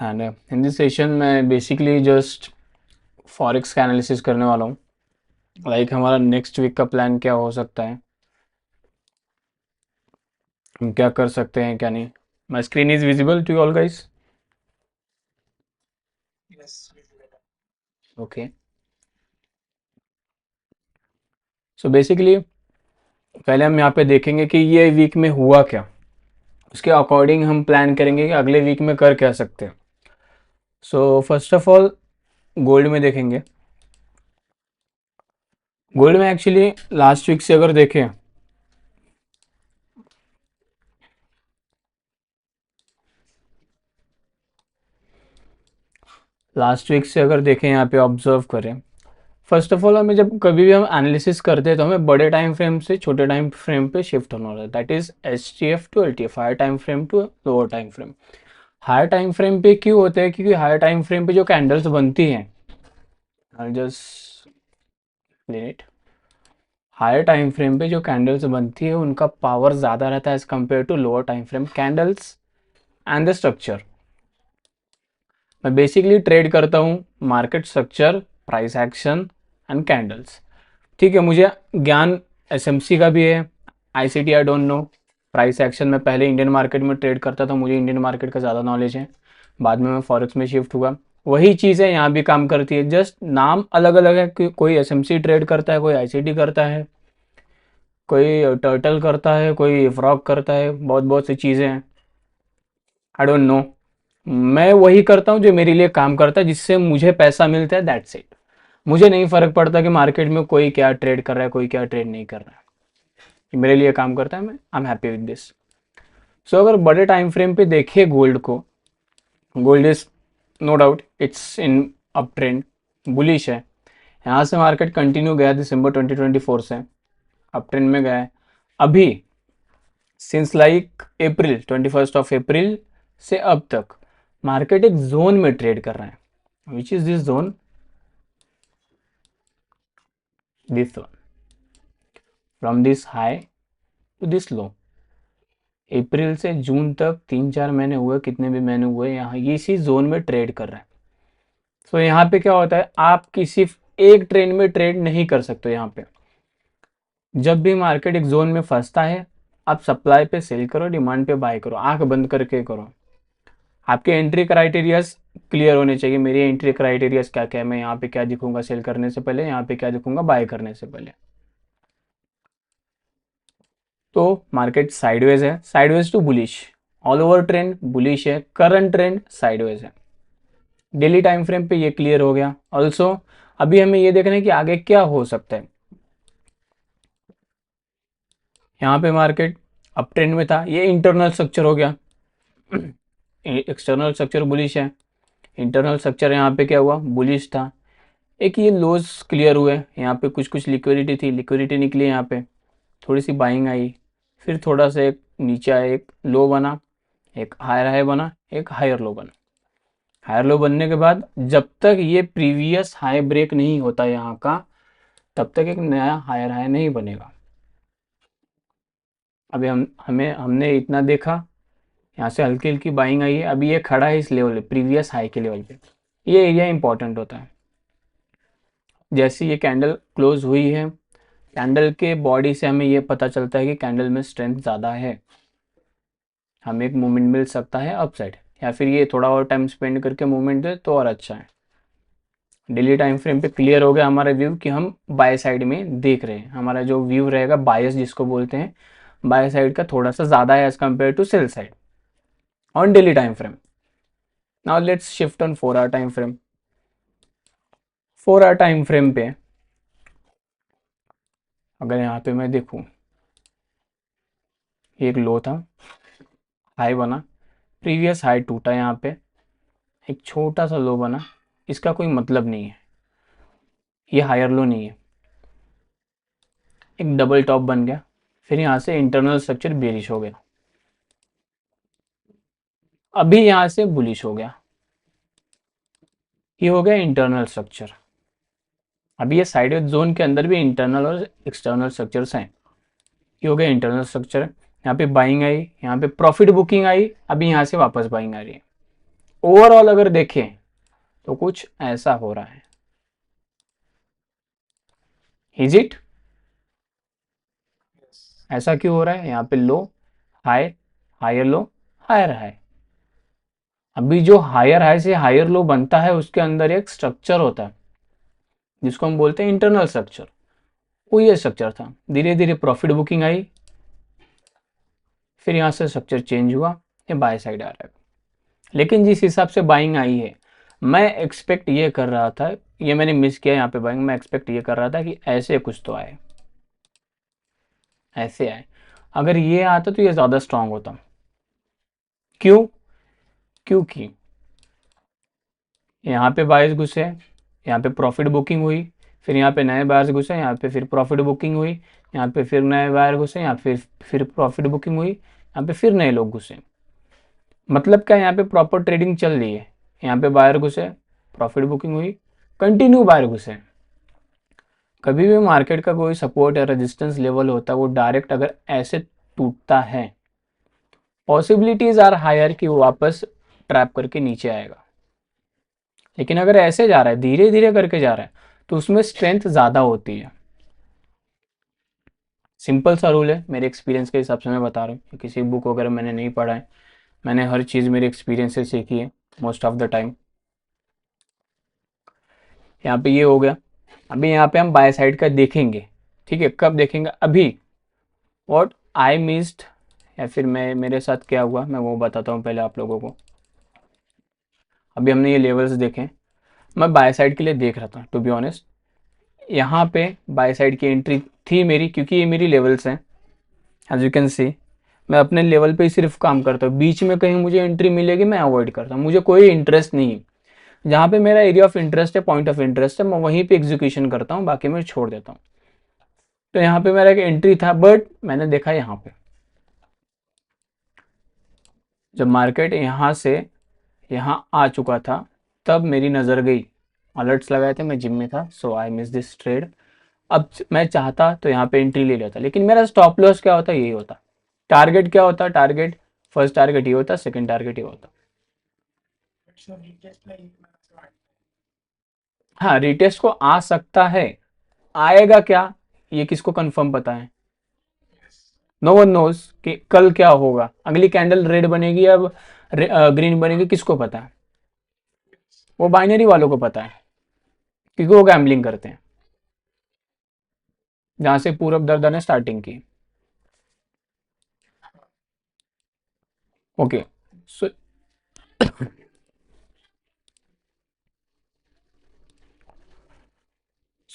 And in this session मैं basically just forex का analysis करने वाला हूँ। हमारा नेक्स्ट वीक का प्लान क्या हो सकता है, हम क्या कर सकते हैं क्या नहीं। My screen is visible to all guys? Okay, so basically पहले हम यहाँ पे देखेंगे कि ये वीक में हुआ क्या, उसके अकॉर्डिंग हम प्लान करेंगे कि अगले वीक में कर क्या सकते हैं। So first of all gold में देखेंगे। गोल्ड में एक्चुअली लास्ट वीक से अगर देखें, यहाँ पे ऑब्जर्व करें। फर्स्ट ऑफ ऑल हमें जब कभी भी हम एनालिसिस करते हैं तो हमें बड़े टाइम फ्रेम से छोटे टाइम फ्रेम पे शिफ्ट होना होता है। That is H T F to L T F, higher time frame to lower time frame. Higher time frame पे क्यों होता है? क्योंकि हायर टाइम फ्रेम पे जो कैंडल्स बनती हैं, I just it, higher time frame पे जो कैंडल्स बनती है उनका पावर ज़्यादा रहता है as compare to lower time frame candles and the structure. मैं बेसिकली ट्रेड करता हूँ market structure, price action and candles. ठीक है, मुझे ज्ञान एसएमसी का भी है, ICT I don't know. Price action में पहले इंडियन मार्केट में ट्रेड करता था, मुझे इंडियन मार्केट का ज़्यादा नॉलेज है। बाद में मैं फॉरेक्स में शिफ्ट हुआ, वही चीज़ है यहाँ भी काम करती है, जस्ट नाम अलग अलग है कि कोई एसएमसी ट्रेड करता है, कोई आईसीटी करता है, कोई टर्टल करता है, कोई फ्रॉग करता है, बहुत बहुत सी चीज़ें हैं, आई डोंट नो। मैं वही करता हूँ जो मेरे लिए काम करता है, जिससे मुझे पैसा मिलता है, दैट्स इट। मुझे नहीं फर्क पड़ता कि मार्केट में कोई क्या ट्रेड कर रहा है, कोई क्या ट्रेड नहीं कर रहा है, कि मेरे लिए काम करता है, मैं I am happy with this. So अगर बड़े टाइम फ्रेम पे देखिए गोल्ड को, gold is no doubt it's in up trend, bullish है। यहाँ से मार्केट कंटिन्यू गया दिसंबर 2024 से अप ट्रेंड में गया है। अभी सिंस अप्रैल 21 अप्रैल से अब तक मार्केट एक जोन में ट्रेड कर रहा है, which is this zone, this one, from this high to this low. अप्रैल से जून तक 3-4 महीने हुए, कितने भी महीने हुए, यहाँ ये इसी जोन में ट्रेड कर रहे हैं। सो यहाँ पे क्या होता है, आप किसी एक ट्रेंड में ट्रेड नहीं कर सकते। यहाँ पे जब भी मार्केट एक जोन में फंसता है, आप सप्लाई पे सेल करो, डिमांड पे बाय करो, आंख बंद करके करो। आपके एंट्री क्राइटेरियाज क्लियर होने चाहिए। मेरी एंट्री क्राइटेरियाज क्या क्या है, मैं यहाँ पे क्या दिखूंगा सेल करने से पहले, यहाँ पे क्या दिखूंगा बाय करने से पहले। तो मार्केट साइडवेज है, sideways to bullish, all over trend bullish है, करंट ट्रेंड साइडवेज है। डेली टाइम फ्रेम पे ये क्लियर हो गया। ऑल्सो अभी हमें ये देखना है कि आगे क्या हो सकता है। यहाँ पे मार्केट अप ट्रेंड में था, ये इंटरनल स्ट्रक्चर हो गया, एक्सटर्नल स्ट्रक्चर बुलिश है, इंटरनल स्ट्रक्चर यहाँ पे क्या हुआ, बुलिश था। एक ये लोज क्लियर हुए, यहाँ पे कुछ कुछ लिक्विडिटी थी, लिक्विडिटी निकली, यहाँ पे थोड़ी सी बाइंग आई, फिर थोड़ा सा एक नीचे आया, एक लो बना, एक हायर हाई बना, एक हायर लो बना। हायर लो बनने के बाद जब तक ये प्रीवियस हाई ब्रेक नहीं होता यहाँ का, तब तक एक नया हायर हाई नहीं बनेगा। अभी हमने इतना देखा, यहाँ से हल्की हल्की बाइंग आई है, अभी ये खड़ा है इस लेवल पे, प्रीवियस हाई के लेवल पे। ये एरिया इंपॉर्टेंट होता है। जैसे ये कैंडल क्लोज हुई है, कैंडल के बॉडी से हमें ये पता चलता है कि कैंडल में स्ट्रेंथ ज़्यादा है, हमें एक मूवमेंट मिल सकता है अपसाइड, या फिर ये थोड़ा और टाइम स्पेंड करके मूवमेंट दे तो और अच्छा है। डेली टाइम फ्रेम पे क्लियर हो गया हमारा व्यू कि हम बाय साइड में देख रहे हैं। हमारा जो व्यू रहेगा बायस जिसको बोलते हैं, बाय साइड का थोड़ा सा ज़्यादा है as compare to sell side on daily time frame. Now let's shift on 4 hour time frame. 4 hour time frame पे अगर यहाँ पे मैं देखूँ, एक लो था, हाई बना, प्रीवियस हाई टूटा, यहाँ पे एक छोटा सा लो बना, इसका कोई मतलब नहीं है, ये हायर लो नहीं है, एक डबल टॉप बन गया, फिर यहाँ से इंटरनल स्ट्रक्चर बेरिश हो गया, अभी यहाँ से बुलिश हो गया, ये हो गया इंटरनल स्ट्रक्चर। अभी ये साइडवेज जोन के अंदर भी इंटरनल और एक्सटर्नल स्ट्रक्चर्स हैं। ये हो गया इंटरनल स्ट्रक्चर, यहाँ पे बाइंग आई, यहाँ पे प्रॉफिट बुकिंग आई, अभी यहाँ से वापस बाइंग आ रही है। ओवरऑल अगर देखें तो कुछ ऐसा हो रहा है। Is it? ऐसा क्यों हो रहा है? यहाँ पे low high, higher low, higher high. अभी जो हायर हाई से हायर लो बनता है उसके अंदर एक स्ट्रक्चर होता है जिसको हम बोलते हैं इंटरनल स्ट्रक्चर। वो ये स्ट्रक्चर था। धीरे धीरे प्रॉफिट बुकिंग आई, फिर यहाँ से स्ट्रक्चर चेंज हुआ, ये बाय साइड आ रहा है। लेकिन जिस हिसाब से बाइंग आई है, मैं एक्सपेक्ट ये कर रहा था, ये मैंने मिस किया यहाँ पे बाइंग, मैं एक्सपेक्ट ये कर रहा था कि ऐसे कुछ तो आए, ऐसे आए। अगर ये आता तो ये ज़्यादा स्ट्रांग होता। क्यों? क्योंकि यहाँ पे बायर्स घुसे, यहाँ पे प्रॉफिट बुकिंग हुई, फिर यहाँ पे नए बायर्स घुसे, यहाँ पे फिर प्रॉफिट बुकिंग हुई, यहाँ पे फिर नए बायर घुसे, यहाँ फिर प्रॉफिट बुकिंग हुई, यहाँ पे फिर नए लोग घुसे। मतलब क्या, यहाँ पे प्रॉपर ट्रेडिंग चल रही है। यहाँ पे बायर घुसे, प्रॉफिट बुकिंग हुई, कंटिन्यू बायर घुसे। कभी भी मार्केट का कोई सपोर्ट या रेजिस्टेंस लेवल होता है, वो डायरेक्ट अगर ऐसे टूटता है, पॉसिबिलिटीज आर हायर कि वो वापस ट्रैप करके नीचे आएगा। लेकिन अगर ऐसे जा रहा है, धीरे धीरे करके जा रहा है, तो उसमें स्ट्रेंथ ज़्यादा होती है। सिंपल सा रूल है, मेरे एक्सपीरियंस के हिसाब से मैं बता रहा हूँ, किसी बुक वगैरह मैंने नहीं पढ़ा है, मैंने हर चीज़ मेरे एक्सपीरियंस से सीखी है मोस्ट ऑफ द टाइम। यहाँ पे ये हो गया। अभी यहाँ पे हम बाय साइड का देखेंगे, ठीक है? कब देखेंगे? अभी व्हाट आई मिस्ड, या फिर मैं, मेरे साथ क्या हुआ मैं वो बताता हूँ पहले आप लोगों को। अभी हमने ये लेवल्स देखे, मैं बाय साइड के लिए देख रहा था टू बी ऑनेस्ट। यहाँ पे बाय साइड की एंट्री थी मेरी, क्योंकि ये मेरी लेवल्स हैं। एज यू कैन सी, मैं अपने लेवल पे ही सिर्फ काम करता हूँ, बीच में कहीं मुझे एंट्री मिलेगी मैं अवॉइड करता हूँ, मुझे कोई इंटरेस्ट नहीं है। जहाँ पे मेरा एरिया ऑफ इंटरेस्ट है, पॉइंट ऑफ इंटरेस्ट है, मैं वहीं पे एग्जीक्यूशन करता हूँ, बाकी मैं छोड़ देता हूँ। तो यहाँ पे मेरा एक एंट्री था, बट मैंने देखा यहाँ पे जब मार्केट यहाँ से यहाँ आ चुका था, तब मेरी नज़र गई, अलर्ट्स लगाए थे, मैं जिम में था, सो आई मिस दिस ट्रेड। अब मैं चाहता तो यहाँ पे एंट्री ले लेता, लेकिन मेरा स्टॉप लॉस क्या होता, यही होता। टारगेट क्या होता? टारगेट, फर्स्ट टारगेट ये होता, सेकंड टारगेट ये होता। हाँ, रिटेस्ट को आ सकता है, आएगा क्या ये किसको कंफर्म पता है? नो वन नोज कि कल क्या होगा, अगली कैंडल रेड बनेगी अब ग्रीन बनेगी, किसको पता है? वो बाइनरी वालों को पता है, क्योंकि वो गैम्बलिंग करते हैं। जहां से पूरब दर्दा ने स्टार्टिंग की। ओके, सो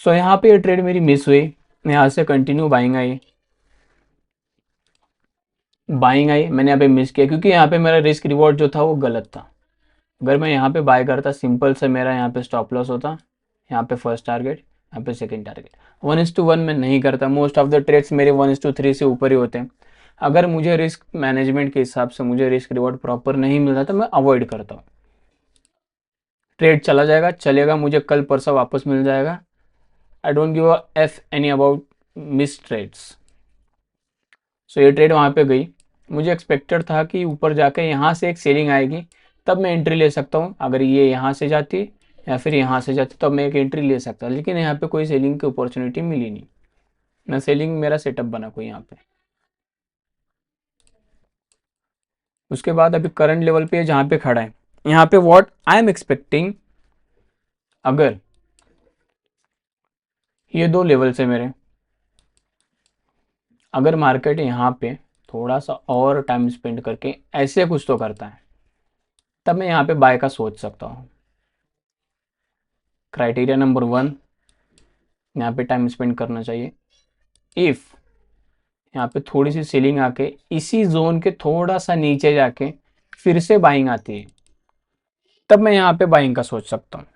यहाँ पे ये ट्रेड मेरी मिस हुई, यहाँ से कंटिन्यू बाइंग आई, मैंने यहाँ पे मिस किया, क्योंकि यहाँ पे मेरा रिस्क रिवॉर्ड जो था वो गलत था। अगर मैं यहाँ पे बाय करता, सिंपल से मेरा यहाँ पे स्टॉप लॉस होता, यहाँ पे फर्स्ट टारगेट, यहाँ पे सेकंड टारगेट। 1:1 में नहीं करता, मोस्ट ऑफ द ट्रेड्स मेरे 1:3 से ऊपर ही होते हैं। अगर मुझे रिस्क मैनेजमेंट के हिसाब से मुझे रिस्क रिवॉर्ड प्रॉपर नहीं मिल रहा तो मैं अवॉइड करता हूँ। ट्रेड चला जाएगा, चलेगा, मुझे कल परसों वापस मिल जाएगा। I don't give a F any about miss trades. So ये ट्रेड वहाँ पे गई, मुझे एक्सपेक्टेड था कि ऊपर जाके यहाँ से एक सेलिंग आएगी, तब मैं एंट्री ले सकता हूँ। अगर ये यहाँ से जाती या फिर यहाँ से जाती तब मैं एक एंट्री ले सकता, लेकिन यहाँ पे कोई सेलिंग की अपॉर्चुनिटी मिली नहीं, ना सेलिंग मेरा सेटअप बना कोई यहाँ पे। उसके बाद अभी करंट लेवल पे जहाँ पे खड़ा है, यहाँ पे व्हाट आई एम एक्सपेक्टिंग, अगर ये दो लेवल से मेरे, अगर मार्केट यहाँ पे थोड़ा सा और टाइम स्पेंड करके ऐसे कुछ तो करता है, तब मैं यहाँ पे बाय का सोच सकता हूँ। क्राइटेरिया नंबर 1, यहाँ पे टाइम स्पेंड करना चाहिए। इफ यहाँ पे थोड़ी सी सेलिंग आके इसी जोन के थोड़ा सा नीचे जाके फिर से बाइंग आती है, तब मैं यहाँ पे बाइंग का सोच सकता हूँ।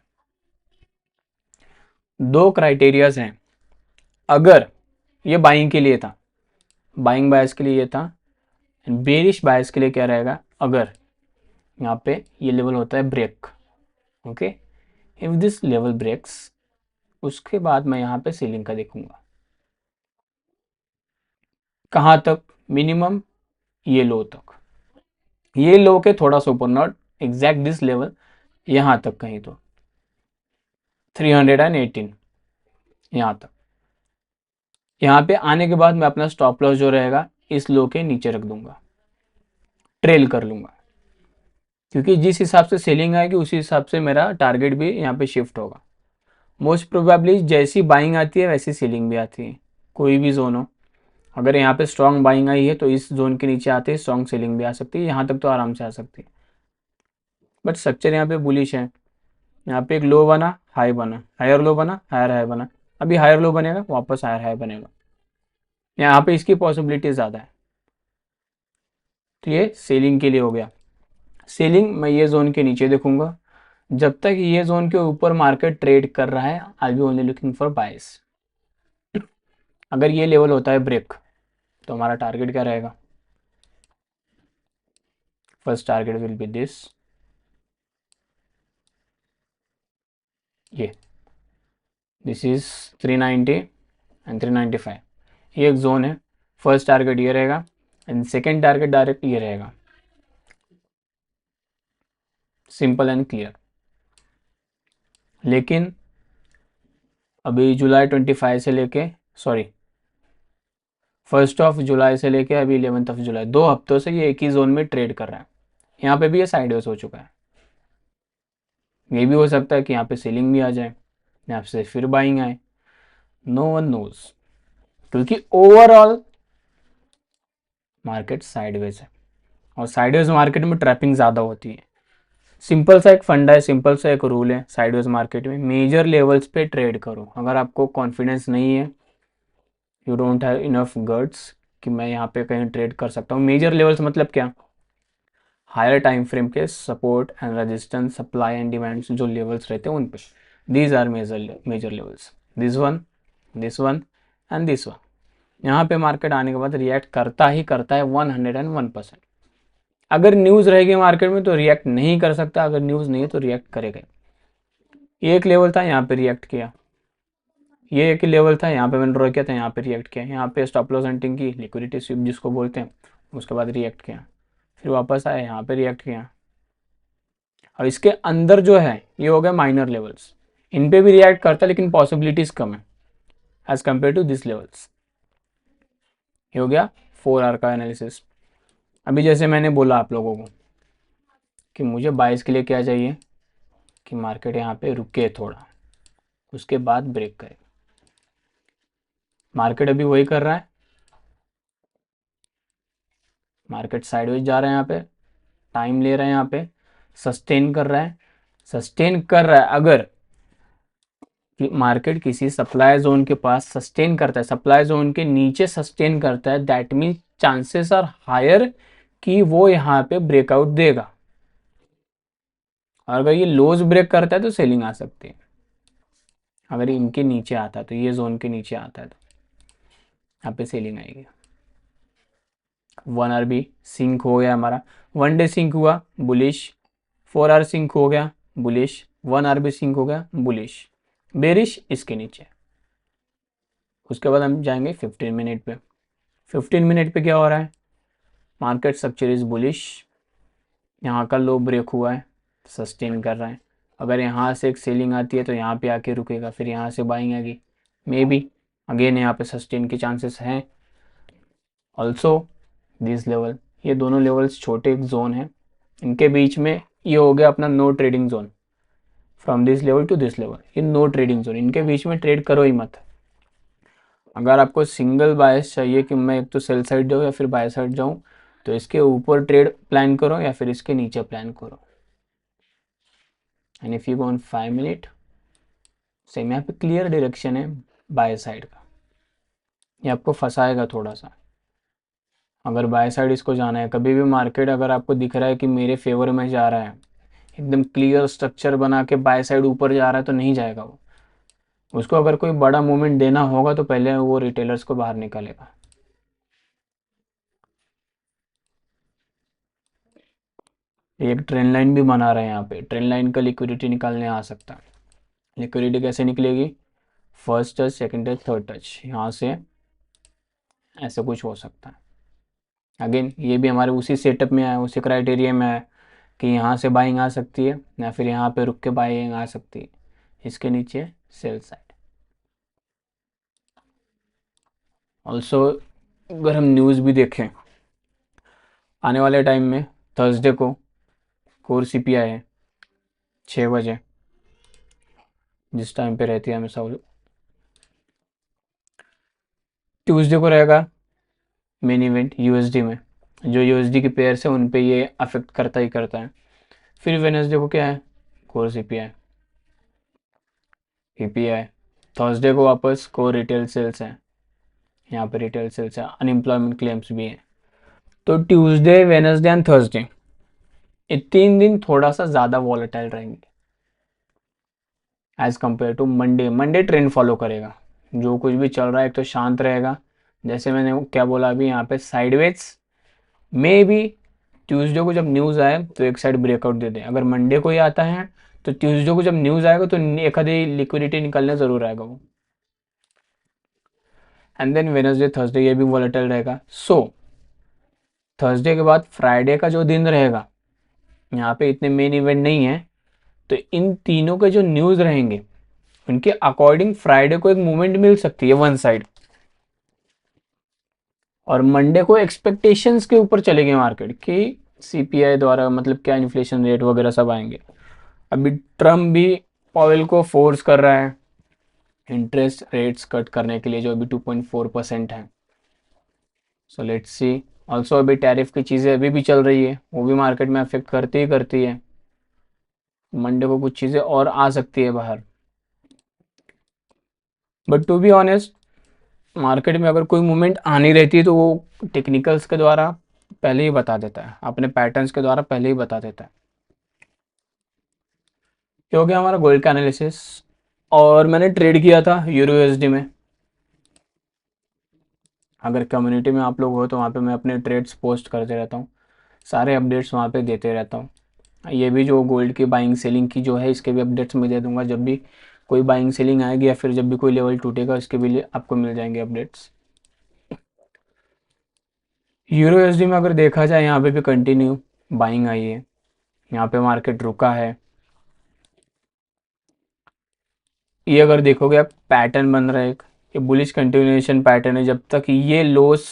दो क्राइटेरियाज हैं। अगर ये बाइंग के लिए था, बाइंग बायस के लिए ये था, बेरिश बायस के लिए क्या रहेगा? अगर यहाँ पे ये लेवल होता है break, okay, if this level breaks, उसके बाद मैं यहाँ पे सेलिंग का देखूंगा। कहाँ तक? मिनिमम ये लो तक, ये लो के थोड़ा सा ऊपर, नॉट एग्जैक्ट दिस लेवल, यहाँ तक कहीं तो 318 यहाँ तक। यहाँ पे आने के बाद मैं अपना स्टॉप लॉस जो रहेगा इस लो के नीचे रख दूंगा, ट्रेल कर लूंगा, क्योंकि जिस हिसाब से सेलिंग आएगी उसी हिसाब से मेरा टारगेट भी यहाँ पे शिफ्ट होगा। मोस्ट प्रोबेबली जैसी बाइंग आती है वैसी सेलिंग भी आती है, कोई भी जोन हो। अगर यहाँ पे स्ट्रॉन्ग बाइंग आई है तो इस जोन के नीचे आते ही स्ट्रॉन्ग सेलिंग भी आ सकती है, यहाँ तक तो आराम से आ सकती है। बट स्ट्रक्चर यहाँ पे बुलिश है। यहाँ पे एक लो बना, हाई बना, हायर लो बना, हायर हाई बना, अभी हायर लो बनेगा, वापस हायर हाई बनेगा, यहाँ पे इसकी पॉसिबिलिटी ज़्यादा है। तो ये सेलिंग के लिए हो गया। सेलिंग मैं ये जोन के नीचे देखूंगा, जब तक ये जोन के ऊपर मार्केट ट्रेड कर रहा है आई बी ओनली लुकिंग फॉर बाइस। अगर ये लेवल होता है ब्रेक तो हमारा टारगेट क्या रहेगा? फर्स्ट टारगेट विल बी ये दिस इज 390 एंड 395, ये एक जोन है। फर्स्ट टारगेट ये रहेगा एंड सेकेंड टारगेट डायरेक्ट ये रहेगा। Simple and clear. लेकिन अभी जुलाई 25 से लेके, सॉरी 1 जुलाई से लेके अभी 11 जुलाई, 2 हफ्तों से ये एक ही जोन में ट्रेड कर रहा है। यहाँ पे भी ये साइडवेज हो चुका है। ये भी हो सकता है कि यहाँ पे सेलिंग भी आ जाए, यहाँ से फिर बाइंग आए, नो वन नोज, क्योंकि ओवरऑल मार्केट साइडवेज है और साइडवेज मार्केट में ट्रैपिंग ज़्यादा होती है। सिंपल सा एक फंडा है, सिंपल सा एक रूल है साइडवेज मार्केट में, मेजर लेवल्स पे ट्रेड करो। अगर आपको कॉन्फिडेंस नहीं है, you don't have enough guts कि मैं यहाँ पे कहीं ट्रेड कर सकता हूँ, मेजर लेवल्स मतलब क्या? हायर टाइम फ्रेम के support and resistance, supply and demand जो लेवल्स रहते हैं उन पे, these are major levels, this one and this one. यहाँ पे मार्केट आने के बाद रिएक्ट करता ही करता है 101%। अगर न्यूज़ रहेगी मार्केट में तो रिएक्ट नहीं कर सकता, अगर न्यूज़ नहीं है तो रिएक्ट करेगा। ये एक लेवल था, यहाँ पे रिएक्ट किया, ये एक लेवल था, यहाँ पे मैंने ड्रॉ किया था, यहाँ पे रिएक्ट किया, यहाँ पे स्टॉप लॉस हंटिंग की, लिक्विडिटी स्वीप जिसको बोलते हैं, उसके बाद रिएक्ट किया, फिर वापस आया, यहाँ पे रिएक्ट किया। और इसके अंदर जो है ये हो गया माइनर लेवल्स, इन पे भी रिएक्ट करता है लेकिन पॉसिबिलिटीज कम है as compare to this levels. ये हो गया 4 आवर का एनालिसिस। अभी जैसे मैंने बोला आप लोगों को कि मुझे 22 के लिए क्या चाहिए, कि मार्केट यहाँ पे रुके थोड़ा, उसके बाद ब्रेक करे। मार्केट अभी वही कर रहा है, मार्केट साइडवेज जा रहा है, यहाँ पे टाइम ले रहा है, यहाँ पे सस्टेन कर रहा है, सस्टेन कर रहा है। अगर मार्केट किसी सप्लाई जोन के पास सस्टेन करता है, सप्लाई जोन के नीचे सस्टेन करता है, that mean chances are higher कि वो यहाँ पे ब्रेकआउट देगा। और अगर ये लोज ब्रेक करता है तो सेलिंग आ सकती है। अगर इनके नीचे आता है तो ये जोन के नीचे आता है तो यहाँ पे सेलिंग आएगी। 1 आवर भी सिंक हो गया हमारा, 1 डे सिंक हुआ बुलिश, 4 आवर सिंक हो गया बुलिश, 1 आवर भी सिंक हो गया बुलिश, बेरिश इसके नीचे। उसके बाद हम जाएंगे 15 मिनट पे। 15 मिनट पे क्या हो रहा है? मार्केट स्ट्रक्चर इज बुलिश, यहाँ का लो ब्रेक हुआ है, सस्टेन कर रहा है। अगर यहाँ से एक सेलिंग आती है तो यहाँ पे आके रुकेगा, फिर यहाँ से बाइंग आएगी, मे बी अगेन यहाँ पे सस्टेन के चांसेस हैं। ऑल्सो दिस लेवल, ये दोनों लेवल्स छोटे एक जोन है, इनके बीच में ये हो गया अपना no trading zone. From this level to this level ये नो ट्रेडिंग जोन, इनके बीच में ट्रेड करो ही मत। अगर आपको सिंगल बायस चाहिए कि मैं एक तो सेल साइड जाऊँ या फिर बाय साइड जाऊँ, तो इसके ऊपर ट्रेड प्लान करो या फिर इसके नीचे प्लान करो। And if you go on 5 minute, same यहाँ पे क्लियर डायरेक्शन है बाय साइड का, ये आपको फंसाएगा थोड़ा सा। अगर बाय साइड इसको जाना है, कभी भी मार्केट अगर आपको दिख रहा है कि मेरे फेवर में जा रहा है, एकदम क्लियर स्ट्रक्चर बना के बाय साइड ऊपर जा रहा है, तो नहीं जाएगा वो। उसको अगर कोई बड़ा मूवमेंट देना होगा तो पहले वो रिटेलर्स को बाहर निकालेगा। एक ट्रेंड लाइन भी बना रहे हैं यहाँ पे, ट्रेंड लाइन का लिक्विडिटी निकालने आ सकता है। लिक्विडिटी कैसे निकलेगी? First touch, second touch, third touch, यहाँ से ऐसा कुछ हो सकता है। अगेन ये भी हमारे उसी सेटअप में है, उसी क्राइटेरिया में है कि यहाँ से बाइंग आ सकती है या फिर यहाँ पे रुक के बाइंग आ सकती है। इसके नीचे सेल साइड। ऑल्सो अगर हम न्यूज़ भी देखें, आने वाले टाइम में थर्सडे को कोर सीपीआई है 6 बजे, जिस टाइम पे रहती है हमेशा। ट्यूसडे को रहेगा मेन इवेंट यूएसडी में, जो यूएसडी के पेयर्स है उन पे ये अफेक्ट करता ही करता है। फिर वेनसडे को क्या है, कोर सीपीआई पीपीआई। थर्सडे को वापस कोर रिटेल सेल्स है, यहाँ पे रिटेल सेल्स है, अनएम्प्लॉयमेंट क्लेम्स भी है। तो ट्यूसडे वेनसडे एंड थर्सडे ये 3 दिन थोड़ा सा ज़्यादा वॉलेटाइल रहेंगे as compare to Monday. Monday trend follow करेगा, जो कुछ भी चल रहा है एक तो शांत रहेगा, जैसे मैंने क्या बोला अभी यहाँ पे साइडवेज। मे बी ट्यूसडे को जब न्यूज़ आए तो एक साइड ब्रेकआउट दे दें। अगर मंडे को ही आता है तो ट्यूसडे को जब न्यूज़ आएगा तो एक आधी लिक्विडिटी निकलने ज़रूर आएगा वो। एंड देन वेनसडे थर्सडे ये भी वॉलेटाइल रहेगा। सो थर्सडे के बाद फ्राइडे का जो दिन रहेगा, यहाँ पे इतने मेन इवेंट नहीं है, तो इन तीनों के जो न्यूज़ रहेंगे उनके अकॉर्डिंग फ्राइडे को एक मूवमेंट मिल सकती है वन साइड, और मंडे को एक्सपेक्टेशंस के ऊपर चलेगी मार्केट कि सीपीआई द्वारा मतलब क्या इन्फ्लेशन रेट वगैरह सब आएंगे। अभी ट्रम्प भी पॉवेल को फोर्स कर रहा है इंटरेस्ट रेट्स कट करने के लिए, जो अभी 2.4% है। So let's see. ऑल्सो अभी टैरिफ की चीज़ें अभी भी चल रही है, वो भी मार्केट में अफेक्ट करती ही करती है। मंडे को कुछ चीज़ें और आ सकती है बाहर। But to be honest, market में अगर कोई मूवमेंट आनी रहती है तो वो टेक्निकल्स के द्वारा पहले ही बता देता है, अपने पैटर्न्स के द्वारा पहले ही बता देता है। ये हो गया हमारा गोल्ड का एनालिसिस। और मैंने ट्रेड किया था यूरो यूएसडी में। अगर कम्युनिटी में आप लोग हो तो वहाँ पे मैं अपने ट्रेड्स पोस्ट करते रहता हूँ, सारे अपडेट्स वहाँ पे देते रहता हूँ। ये भी जो गोल्ड की बाइंग सेलिंग की जो है इसके भी अपडेट्स मैं दे दूंगा, जब भी कोई बाइंग सेलिंग आएगी या फिर जब भी कोई लेवल टूटेगा इसके भी आपको मिल जाएंगे अपडेट्स। यूरो यूएसडी में अगर देखा जाए यहाँ पे भी कंटिन्यू बाइंग आई है, यहाँ पे मार्केट रुका है। ये अगर देखोगे आप पैटर्न बन रहा है एक, ये बुलिश कंटिन्यूएशन पैटर्न है। जब तक ये लोस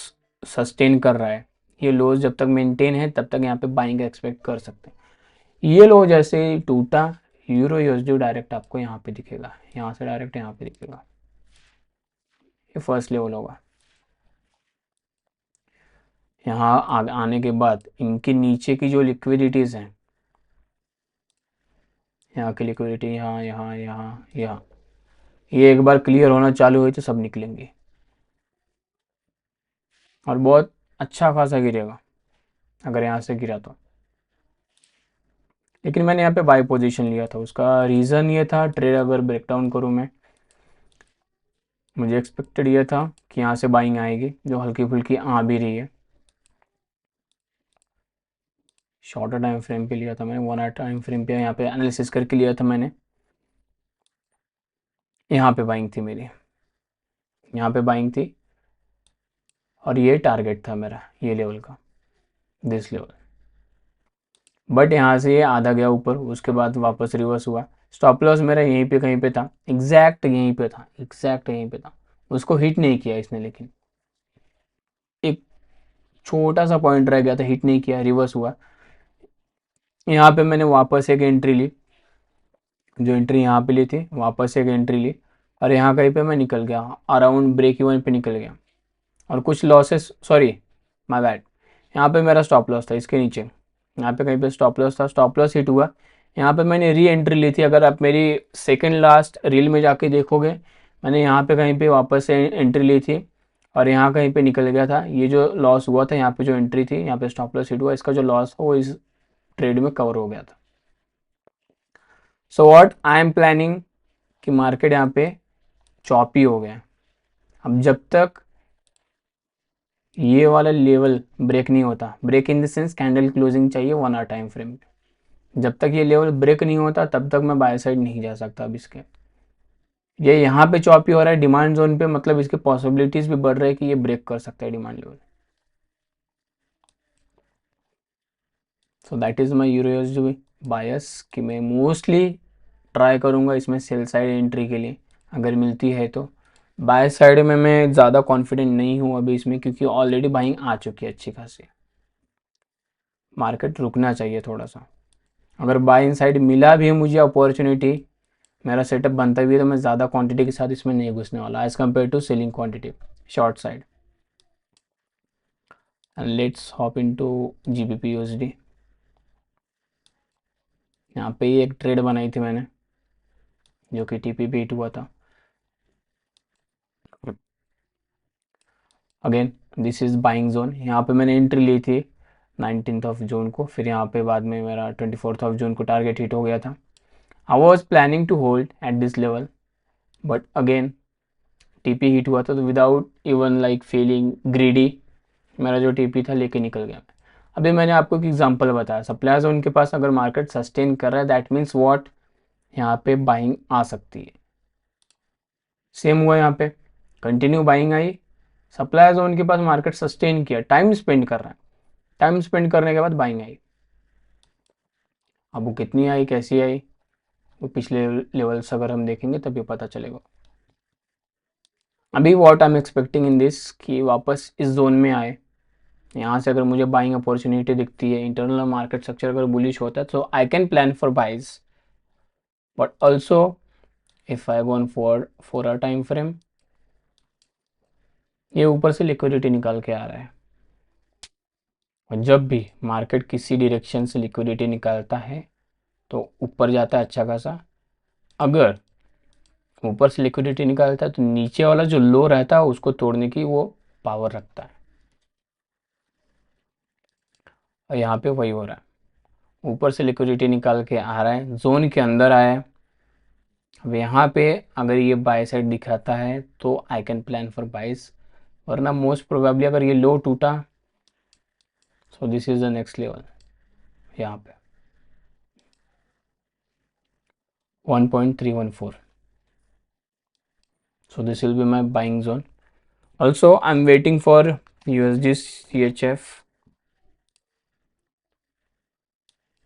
सस्टेन कर रहा है, ये लोस जब तक मेंटेन है तब तक यहाँ पे बाइंग एक्सपेक्ट कर सकते हैं। ये लो जैसे ही टूटा, यूरो यूएसडी डायरेक्ट आपको यहाँ पे दिखेगा, यहाँ से डायरेक्ट यहाँ पे दिखेगा। ये फर्स्ट लेवल होगा। यहाँ आने के बाद इनके नीचे की जो लिक्विडिटीज़ हैं, यहाँ की लिक्विडिटी यहाँ यहाँ यहाँ यहाँ, ये एक बार क्लियर होना चालू हुई तो सब निकलेंगे और बहुत अच्छा खासा गिरेगा अगर यहाँ से गिरा तो। लेकिन मैंने यहाँ पे बाय पोजीशन लिया था, उसका रीज़न ये था, ट्रेड अगर ब्रेकडाउन करूँ मैं, मुझे एक्सपेक्टेड ये था कि यहाँ से बाइंग आएगी जो हल्की फुल्की आ भी रही है। शॉर्टर टाइम फ्रेम पे लिया था मैंने, 1 आवर टाइम फ्रेम पे यहाँ पे एनालिसिस करके लिया था मैंने। यहाँ पे बाइंग थी मेरी, यहाँ पे बाइंग थी और ये टारगेट था मेरा ये लेवल का, दिस लेवल। बट यहाँ से ये आधा गया ऊपर, उसके बाद वापस रिवर्स हुआ। स्टॉप लॉस मेरा यहीं पे कहीं पे था, एग्जैक्ट यहीं पे था, एग्जैक्ट यहीं पे था। उसको हिट नहीं किया इसने, लेकिन एक छोटा सा पॉइंट रह गया था, हिट नहीं किया, रिवर्स हुआ। यहाँ पे मैंने वापस एक एंट्री ली, जो एंट्री यहाँ पे ली थी वापस एक एंट्री ली, और यहाँ कहीं पे मैं निकल गया, अराउंड ब्रेक इवन पे निकल गया। और कुछ लॉसेस, सॉरी माय बैड, यहाँ पे मेरा स्टॉप लॉस था इसके नीचे, यहाँ पे कहीं पे स्टॉप लॉस था, स्टॉप लॉस हिट हुआ। यहाँ पे मैंने री एंट्री ली थी। अगर आप मेरी सेकंड लास्ट रील में जाके देखोगे, मैंने यहाँ पे कहीं पे वापस से एंट्री ली थी और यहाँ कहीं पे निकल गया था। ये जो लॉस हुआ था, यहाँ पे जो एंट्री थी, यहाँ पे स्टॉप लॉस हिट हुआ, इसका जो लॉस था वो इस ट्रेड में कवर हो गया था। So what I am planning कि मार्केट यहाँ पे चॉपी हो गया। अब जब तक ये वाला लेवल ब्रेक नहीं होता, break in the sense candle closing चाहिए 1 आवर टाइम फ्रेम पे, जब तक ये लेवल ब्रेक नहीं होता तब तक मैं बाय साइड नहीं जा सकता। अब इसके ये यहाँ पे चॉपी हो रहा है डिमांड जोन पे, मतलब इसके पॉसिबिलिटीज भी बढ़ रहे हैं कि ये ब्रेक कर सकता है demand level. So that is my euro bias कि मैं मोस्टली ट्राई करूँगा इसमें सेल साइड एंट्री के लिए, अगर मिलती है तो। बाय साइड में मैं ज़्यादा कॉन्फिडेंट नहीं हूँ अभी इसमें, क्योंकि ऑलरेडी बाइंग आ चुकी है अच्छी खासी। मार्केट रुकना चाहिए थोड़ा सा। अगर बाय इन साइड मिला भी है मुझे अपॉर्चुनिटी, मेरा सेटअप बनता भी है, तो मैं ज़्यादा क्वांटिटी के साथ इसमें नहीं घुसने वाला as compare to selling quantity short side. And let's hop into GBP USD. यहाँ पे ही एक ट्रेड बनाई थी मैंने, जो कि टीपी पे हिट हुआ था। Again this is buying zone. यहाँ पे मैंने एंट्री ली थी 19th ऑफ जून को, फिर यहाँ पे बाद में मेरा 24th ऑफ जून को टारगेट हिट हो गया था। I was planning to hold at this level, but again TP hit हुआ था, तो without even like feeling greedy मेरा जो टीपी था लेके निकल गया। अभी मैंने आपको एक एग्जांपल बताया, सप्लाई जोन के पास अगर मार्केट सस्टेन कर रहा है दैट मीन्स व्हाट, यहाँ पे बाइंग आ सकती है। सेम हुआ यहाँ पे, continue buying I, supply zone के पास मार्केट सस्टेन किया, टाइम स्पेंड कर रहा है, टाइम स्पेंड करने के बाद बाइंग आई। अब वो कितनी आई, कैसी आई, वो पिछले लेवल्स अगर हम देखेंगे तभी पता चलेगा। अभी what I am expecting in this कि वापस इस जोन में आए, यहाँ से अगर मुझे बाइंग अपॉर्चुनिटी दिखती है, इंटरनल मार्केट स्ट्रक्चर अगर बुलिश होता है, तो I can plan for buys. But also if I gone for a time frame, ये ऊपर से लिक्विडिटी निकाल के आ रहा है, और जब भी मार्केट किसी डायरेक्शन से लिक्विडिटी निकालता है तो ऊपर जाता है अच्छा खासा। अगर ऊपर से लिक्विडिटी निकालता है तो नीचे वाला जो लो रहता है उसको तोड़ने की वो पावर रखता है, और यहाँ पे वही हो रहा है। ऊपर से लिक्विडिटी निकाल के आ रहा है, जोन के अंदर आया है। अब यहाँ पे अगर ये बाय साइड दिखाता है तो आई कैन प्लान फॉर बाइस, वरना मोस्ट प्रोबेबली अगर ये लो टूटा, so this is the next level यहाँ पे 1.314। so this will be my buying zone. Also I'm waiting for USD CHF।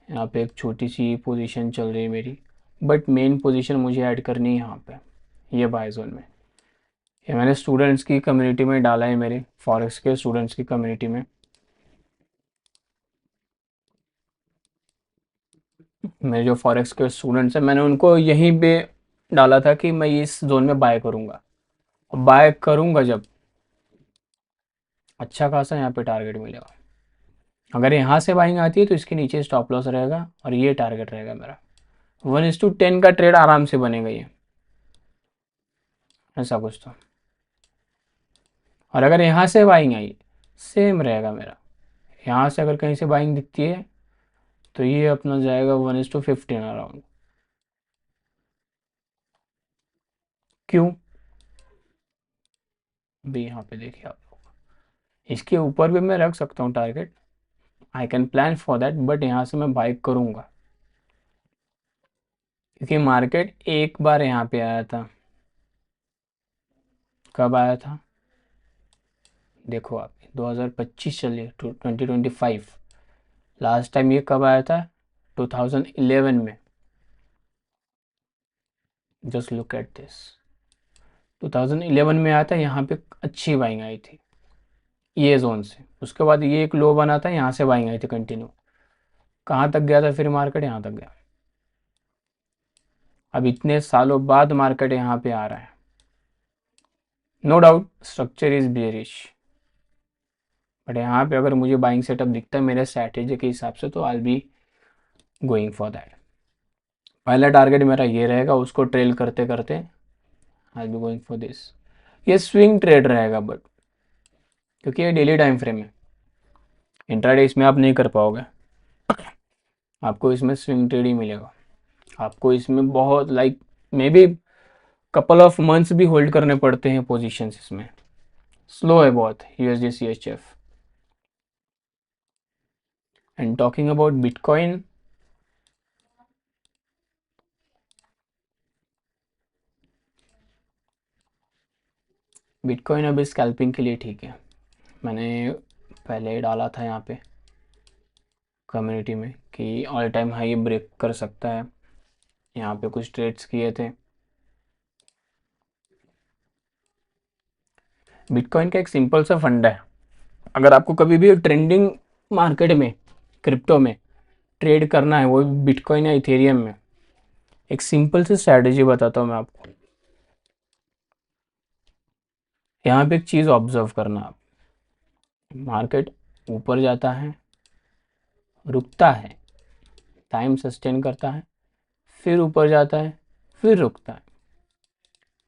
यहाँ पे एक छोटी सी पोजीशन चल रही है मेरी, बट मेन पोजीशन मुझे ऐड करनी है यहाँ पे, ये बाय जोन में। ये मैंने स्टूडेंट्स की कम्युनिटी में डाला है, मेरे फॉरेक्स के स्टूडेंट्स की कम्युनिटी में। मेरे जो फॉरेक्स के स्टूडेंट्स हैं, मैंने उनको यहीं पे डाला था कि मैं इस जोन में बाय करूँगा, और बाय करूँगा जब अच्छा खासा यहाँ पे टारगेट मिलेगा। अगर यहाँ से बाइंग आती है तो इसके नीचे स्टॉप लॉस रहेगा, और ये टारगेट रहेगा मेरा। 1:10 का ट्रेड आराम से बनेगा ये, ऐसा कुछ तो। और अगर यहाँ से बाइंग आई, सेम रहेगा मेरा। यहाँ से अगर कहीं से बाइंग दिखती है तो ये अपना जाएगा 1:15 अराउंड। क्यों? भी यहाँ पे देखिए आप लोग, इसके ऊपर भी मैं रख सकता हूँ target, I can plan for that, but यहाँ से मैं बाई करूँगा, क्योंकि मार्केट एक बार यहाँ पे आया था। कब आया था देखो आप, 2025 चलिए 2025, लास्ट टाइम ये कब आया था, 2011 में। जस्ट लुक एट दिस, 2011 में आया था, यहाँ पे अच्छी बाइंग आई थी ये जोन से। उसके बाद ये एक लो बना था, यहाँ से बाइंग आई थी कंटिन्यू। कहाँ तक गया था फिर मार्केट, यहाँ तक गया। अब इतने सालों बाद मार्केट यहाँ पे आ रहा है, no doubt structure is bearish, but यहाँ पे अगर मुझे बाइंग सेटअप दिखता है मेरे स्ट्रैटेजी के हिसाब से, तो आई बी गोइंग फॉर दैट। पहला टारगेट मेरा ये रहेगा, उसको ट्रेल करते करते आई बी गोइंग फॉर दिस। ये स्विंग ट्रेड रहेगा, बट क्योंकि ये डेली टाइम फ्रेम है, इंट्राडे इसमें आप नहीं कर पाओगे। आपको इसमें स्विंग ट्रेड ही मिलेगा। आपको इसमें बहुत like may be couple of months भी होल्ड करने पड़ते हैं पोजीशंस इसमें। स्लो है बहुत USD CHF. And talking about bitcoin, bitcoin अभी स्कैल्पिंग के लिए ठीक है। मैंने पहले डाला था यहाँ पे, कम्युनिटी में कि ऑल टाइम हाई ब्रेक कर सकता है। यहाँ पे कुछ ट्रेड्स किए थे। बिटकॉइन का एक सिंपल सा फंडा है, अगर आपको कभी भी ट्रेंडिंग मार्केट में क्रिप्टो में ट्रेड करना है, वो बिटकॉइन या इथेरियम में, एक सिंपल सी स्ट्रैटेजी बताता हूँ मैं आपको। यहाँ पे एक चीज़ ऑब्जर्व करना आप, मार्केट ऊपर जाता है, रुकता है, टाइम सस्टेन करता है, फिर ऊपर जाता है, फिर रुकता है,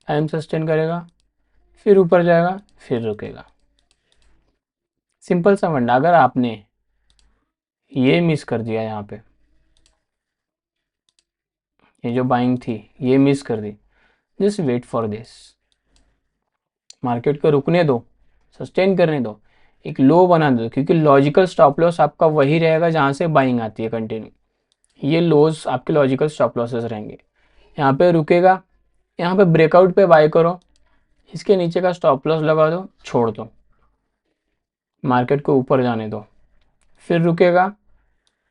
टाइम सस्टेन करेगा, फिर ऊपर जाएगा, फिर रुकेगा। सिंपल सा फंडा। अगर आपने ये मिस कर दिया, यहाँ पे ये जो बाइंग थी ये मिस कर दी, just wait for this, market को रुकने दो, सस्टेन करने दो, एक लो बना दो, क्योंकि लॉजिकल स्टॉप लॉस आपका वही रहेगा जहाँ से बाइंग आती है कंटिन्यू। ये लोज आपके लॉजिकल स्टॉप लॉसेस रहेंगे। यहाँ पे रुकेगा, यहाँ पे ब्रेकआउट पे बाय करो, इसके नीचे का स्टॉप लॉस लगा दो, छोड़ दो, मार्केट को ऊपर जाने दो, फिर रुकेगा,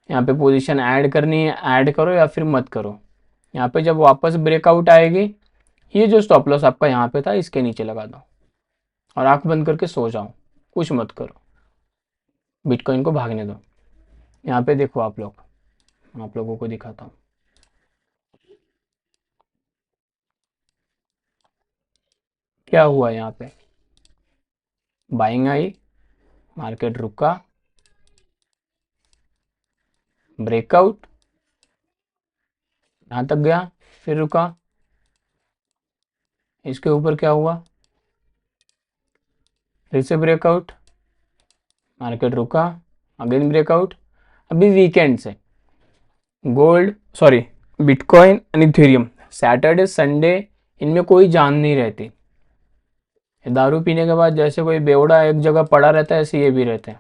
यहाँ पे पोजीशन ऐड करनी है ऐड करो या फिर मत करो। यहाँ पे जब वापस ब्रेकआउट आएगी, ये जो स्टॉप लॉस आपका यहाँ पे था इसके नीचे लगा दो और आंख बंद करके सो जाओ, कुछ मत करो, बिटकॉइन को भागने दो। यहाँ पे देखो आप लोग, आप लोगों को दिखाता हूँ। क्या हुआ, यहाँ पे बाइंग आई, मार्केट रुका, ब्रेकआउट, यहाँ तक गया, फिर रुका, इसके ऊपर क्या हुआ, फिर से ब्रेकआउट, मार्केट रुका, अगेन ब्रेकआउट। अभी वीकेंड से gold, sorry, bitcoin and Ethereum, Saturday Sunday इनमें कोई जान नहीं रहती। दारू पीने के बाद जैसे कोई बेवड़ा एक जगह पड़ा रहता है, ऐसे ये भी रहते हैं,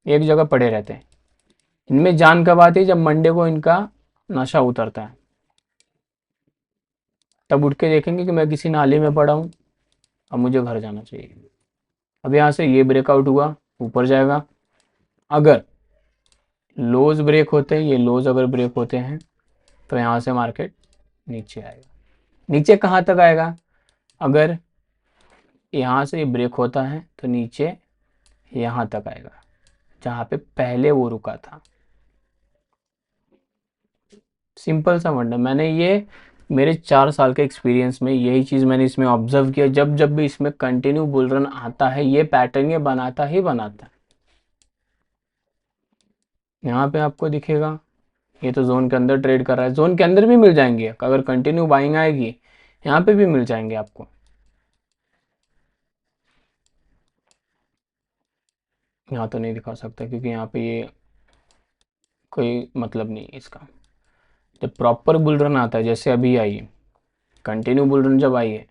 एक जगह पड़े रहते हैं। इनमें जान कब आती है, जब मंडे को इनका नशा उतरता है, तब उठ के देखेंगे कि मैं किसी नाले में पड़ा हूँ, अब मुझे घर जाना चाहिए। अब यहाँ से ये ब्रेकआउट हुआ, ऊपर जाएगा। अगर लोज ब्रेक होते हैं, ये लोज अगर ब्रेक होते हैं, तो यहाँ से मार्केट नीचे आएगा। नीचे कहाँ तक आएगा, अगर यहाँ से ये ब्रेक होता है तो नीचे यहाँ तक आएगा, जहाँ पे पहले वो रुका था। सिंपल सा फंडा। मैंने ये मेरे 4 साल के एक्सपीरियंस में यही चीज़ मैंने इसमें ऑब्जर्व किया, जब जब भी इसमें कंटिन्यू बुल रन आता है, ये पैटर्न ये बनाता ही बनाता है। यहाँ पे आपको दिखेगा, ये तो जोन के अंदर ट्रेड कर रहा है, जोन के अंदर भी मिल जाएंगे, अगर कंटिन्यू बाइंग आएगी यहाँ पे भी मिल जाएंगे आपको। यहाँ तो नहीं दिखा सकता क्योंकि यहाँ पे ये कोई मतलब नहीं है इसका। जब प्रॉपर बुल रन आता है, जैसे अभी आई है, कंटिन्यू बुल रन जब आई है,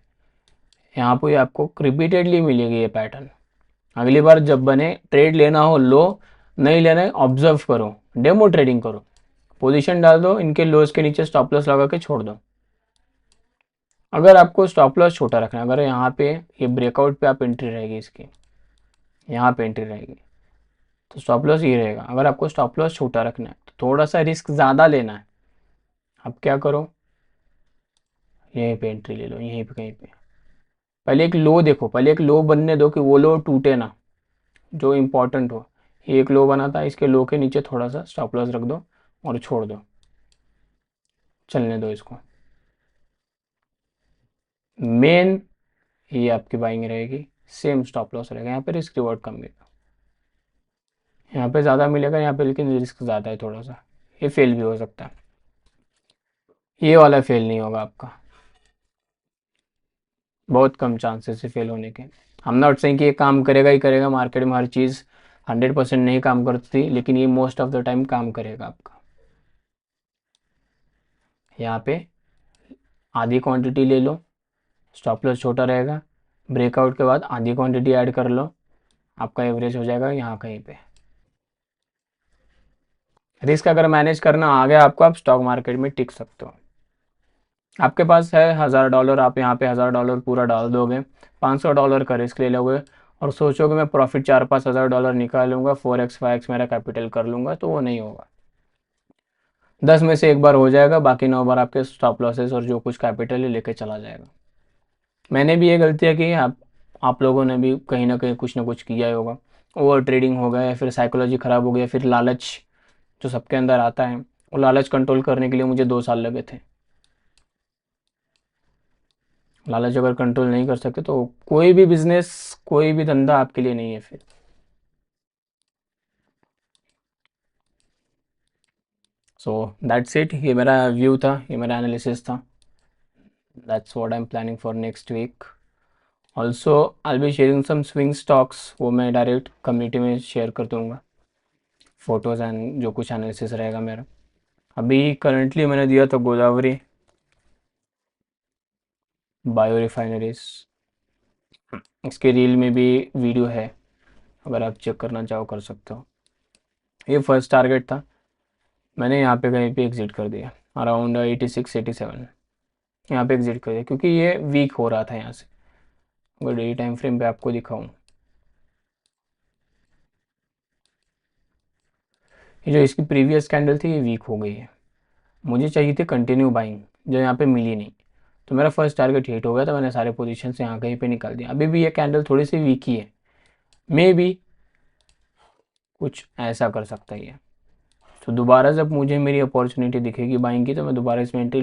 यहाँ पे आपको रिपीटेडली मिलेगी ये पैटर्न। अगली बार जब बने, ट्रेड लेना हो लो, नहीं लेना है ऑब्जर्व करो, डेमो ट्रेडिंग करो, पोजीशन डाल दो, इनके लोज के नीचे स्टॉप लॉस लगा के छोड़ दो। अगर आपको स्टॉप लॉस छोटा रखना है, अगर यहाँ पे ये ब्रेकआउट पे आप एंट्री रहेगी, इसकी यहाँ पे एंट्री रहेगी, तो स्टॉप लॉस ये रहेगा। अगर आपको स्टॉप लॉस छोटा रखना है तो थोड़ा सा रिस्क ज़्यादा लेना है, अब क्या करो, यहीं पे एंट्री ले लो, यहीं पे कहीं पे। पहले एक लो देखो, पहले एक लो बनने दो कि वो लो टूटे ना, जो इम्पोर्टेंट हो। ये एक लो बना था, इसके लो के नीचे थोड़ा सा स्टॉप लॉस रख दो और छोड़ दो, चलने दो इसको। मेन ये आपकी बाइंग रहेगी, सेम स्टॉप लॉस रहेगा, यहाँ पे रिस्क रिवॉर्ड कम मिलेगा, यहाँ पे ज़्यादा मिलेगा, यहाँ पे लेकिन रिस्क ज़्यादा है थोड़ा सा, ये फेल भी हो सकता है। ये वाला फेल नहीं होगा आपका, बहुत कम चांसेस है फेल होने के। हम नॉट सेइंग कि ये काम करेगा ही करेगा, मार्केट में हर चीज़ 100% नहीं काम करती, लेकिन ये मोस्ट ऑफ द टाइम काम करेगा आपका। यहाँ पे आधी क्वांटिटी ले लो, स्टॉप लॉस छोटा रहेगा, ब्रेकआउट के बाद आधी क्वांटिटी ऐड कर लो, आपका एवरेज हो जाएगा यहाँ कहीं पे। रिस्क अगर मैनेज करना आ गया आपको, आप स्टॉक मार्केट में टिक सकते हो। आपके पास है $1000, आप यहाँ पे $1000 पूरा डाल दोगे, $500 का रिस्क ले लोगे, और सोचो कि मैं प्रॉफिट 4-5 हज़ार डॉलर निकालूंगा, 4x 5x मेरा कैपिटल कर लूँगा, तो वो नहीं होगा। 10 में से एक बार हो जाएगा, बाकी 9 बार आपके स्टॉप लॉसेस और जो कुछ कैपिटल है लेके चला जाएगा। मैंने भी ये गलतियाँ की, आप लोगों ने भी कहीं ना कुछ किया ही होगा। ओवर ट्रेडिंग हो गया, या फिर साइकोलॉजी ख़राब हो गया, फिर लालच जो सबके अंदर आता है, वो लालच कंट्रोल करने के लिए मुझे 2 साल लगे थे। लालच अगर कंट्रोल नहीं कर सकते तो कोई भी बिजनेस, कोई भी धंधा आपके लिए नहीं है फिर। सो दैट्स इट, ये मेरा व्यू था, ये मेरा एनालिसिस था। That's what I am planning for next week. Also I be sharing some swing stocks, वो मैं डायरेक्ट कम्युनिटी में शेयर कर दूंगा, फोटोज़ एंड जो कुछ एनालिसिस रहेगा मेरा। अभी करंटली मैंने दिया था गोदावरी बायो रिफाइनरीज, इसके रील में भी वीडियो है, अगर आप चेक करना चाहो कर सकते हो। ये फर्स्ट टारगेट था, मैंने यहाँ पे कहीं पे एग्जिट कर दिया अराउंड 86-87, यहाँ पे एग्जिट कर दिया क्योंकि ये वीक हो रहा था यहाँ से। अगर डेली टाइम फ्रेम पे आपको दिखाऊं, ये जो इसकी प्रीवियस कैंडल थी ये वीक हो गई है। मुझे चाहिए थी कंटिन्यू बाइंग, जो यहाँ पे मिली नहीं, तो मेरा फर्स्ट टारगेट हिट हो गया था, मैंने सारे पोजीशन से यहाँ कहीं पे निकाल दिया। अभी भी ये कैंडल थोड़ी सी वीक ही है, मे बी कुछ ऐसा कर सकता ही है। तो दोबारा जब मुझे मेरी अपॉर्चुनिटी दिखेगी बाइंग की, तो मैं दोबारा इसमें एंट्री